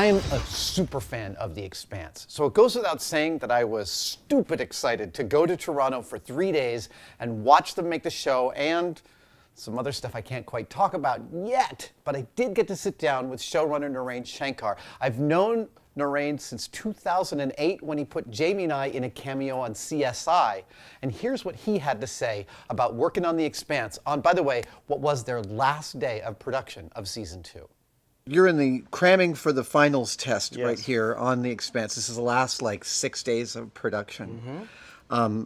I'm a super fan of The Expanse, so it goes without saying that I was stupid excited to go to Toronto for 3 days and watch them make the show and some other stuff I can't quite talk about yet, but I did get to sit down with showrunner Naren Shankar. I've known Naren since 2008 when he put Jamie and I in a cameo on CSI, and here's what he had to say about working on The Expanse on, by the way, what was their last day of production of season 2. You're in the cramming for the finals test right here on The Expanse. This is the last 6 days of production. Mm-hmm.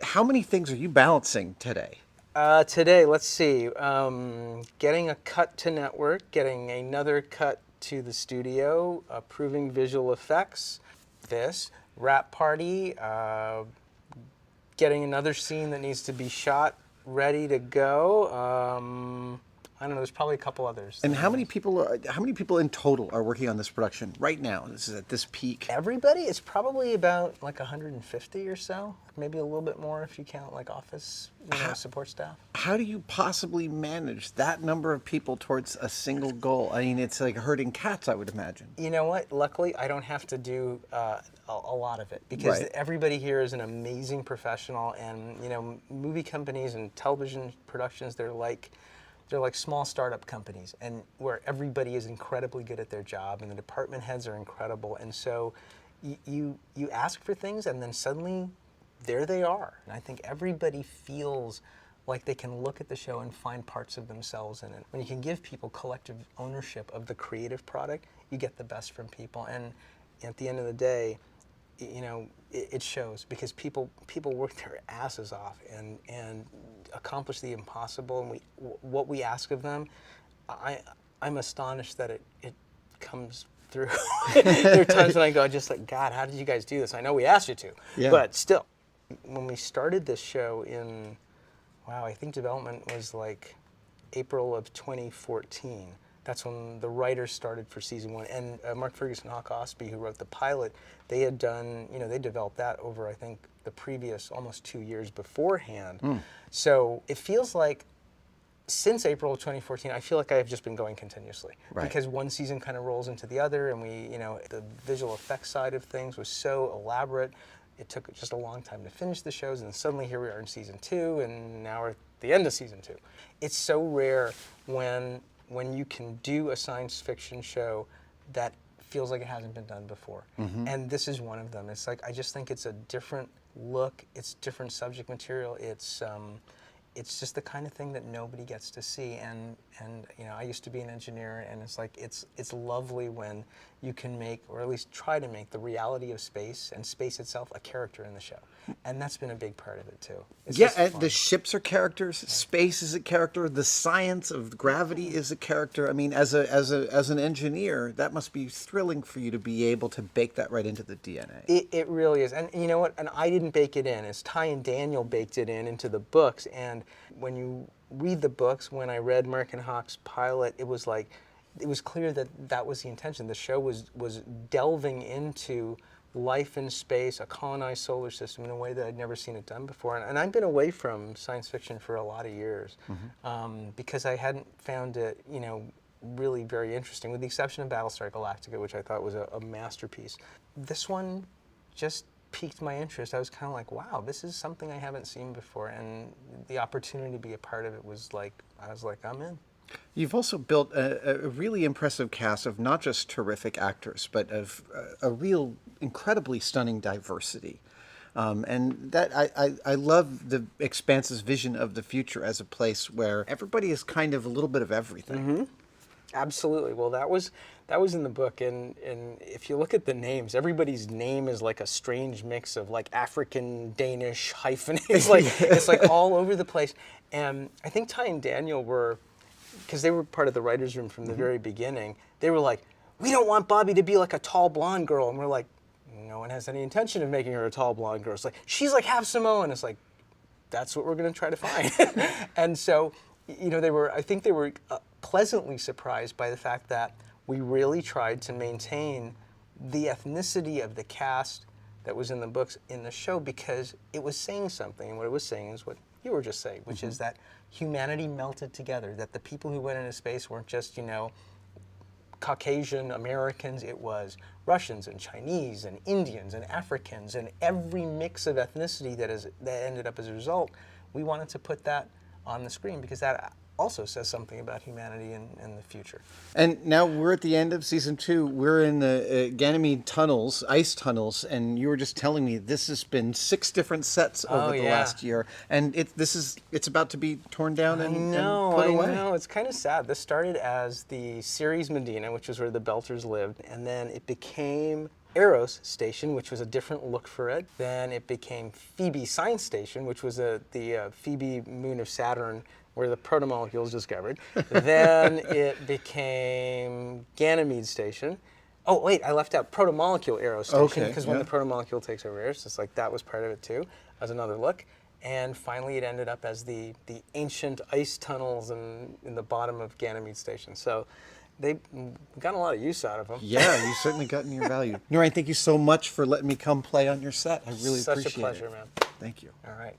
How many things are you balancing today? Today, let's see, getting a cut to network, getting another cut to the studio, approving visual effects, this, wrap party, getting another scene that needs to be shot, ready to go. I don't know, there's probably a couple others. And how many people in total are working on this production right now? This is at this peak. Everybody? It's probably about 150 or so, maybe a little bit more if you count office, support staff. How do you possibly manage that number of people towards a single goal? I mean, it's like herding cats, I would imagine. You know what? Luckily, I don't have to do a lot of it because everybody here is an amazing professional, and movie companies and television productions, they're like small startup companies, and where everybody is incredibly good at their job and the department heads are incredible. And so you ask for things and then suddenly there they are. And I think everybody feels like they can look at the show and find parts of themselves in it. When you can give people collective ownership of the creative product, you get the best from people. And at the end of the day, it shows because people work their asses off and accomplish the impossible, and what we ask of them, I'm astonished that it comes through. There are times when I go, God, how did you guys do this? I know we asked you to, but still, when we started this show I think development was April of 2014. That's when the writers started for season 1. And Mark Fergus and Ostby, who wrote the pilot, they had done, they developed that over, I think, the previous almost 2 years beforehand. So it feels like since April of 2014, I feel like I've just been going continuously. Because one season kind of rolls into the other, and the visual effects side of things was so elaborate. It took just a long time to finish the shows, and then suddenly here we are in season 2, and now we're at the end of season 2. It's so rare when you can do a science fiction show that feels like it hasn't been done before. Mm-hmm. And this is one of them. It's I just think it's a different look, it's different subject material, it's just the kind of thing that nobody gets to see. And I used to be an engineer, and it's lovely when you can make, or at least try to make, the reality of space and space itself a character in the show. And that's been a big part of it too. The ships are characters, space is a character, the science of gravity is a character. I mean, as an engineer, that must be thrilling for you to be able to bake that right into the DNA. It really is. And you know what? And I didn't bake it in. It's Ty and Daniel baked it into the books. And when you read the books, when I read American Hawk's pilot, it was clear that was the intention. The show was delving into life in space, a colonized solar system, in a way that I'd never seen it done before. And I've been away from science fiction for a lot of years, because I hadn't found it, really very interesting, with the exception of Battlestar Galactica, which I thought was a masterpiece. This one just piqued my interest. I was kind of like, wow, this is something I haven't seen before, and the opportunity to be a part of it was I'm in. You've also built a really impressive cast of not just terrific actors, but of a real incredibly stunning diversity. And that I love the Expanse's vision of the future as a place where everybody is kind of a little bit of everything. Mm-hmm. Absolutely. Well, that was in the book, and if you look at the names, everybody's name is like a strange mix of African, Danish, hyphen. It's all over the place. And I think Ty and Daniel were, because they were part of the writer's room from the very beginning, they were like, we don't want Bobby to be like a tall blonde girl. And we're like, no one has any intention of making her a tall blonde girl. It's she's like half Samoan. It's that's what we're going to try to find. And so, I think they were pleasantly surprised by the fact that we really tried to maintain the ethnicity of the cast that was in the books in the show, because it was saying something. And what it was saying is what you were just saying, which is that humanity melted together, that the people who went into space weren't just, Caucasian Americans, it was Russians and Chinese and Indians and Africans and every mix of ethnicity that ended up as a result. We wanted to put that on the screen because that also says something about humanity in the future. And now we're at the end of season 2. We're in the Ganymede tunnels, ice tunnels, and you were just telling me this has been 6 different sets over the last year, and it's about to be torn down and put away. I know. It's kind of sad. This started as the series Medina, which is where the Belters lived, and then it became Eros Station, which was a different look for it. Then it became Phoebe Science Station, which was the Phoebe moon of Saturn, where the protomolecule is discovered. Then it became Ganymede Station. Oh, wait, I left out protomolecule Eros Station, because when the protomolecule takes over Eros, it's like that was part of it too, as another look. And finally it ended up as the ancient ice tunnels in the bottom of Ganymede Station. So they got a lot of use out of them. Yeah, you've certainly gotten your value. Naren, thank you so much for letting me come play on your set. I really appreciate it. Such a pleasure, man. Thank you. All right.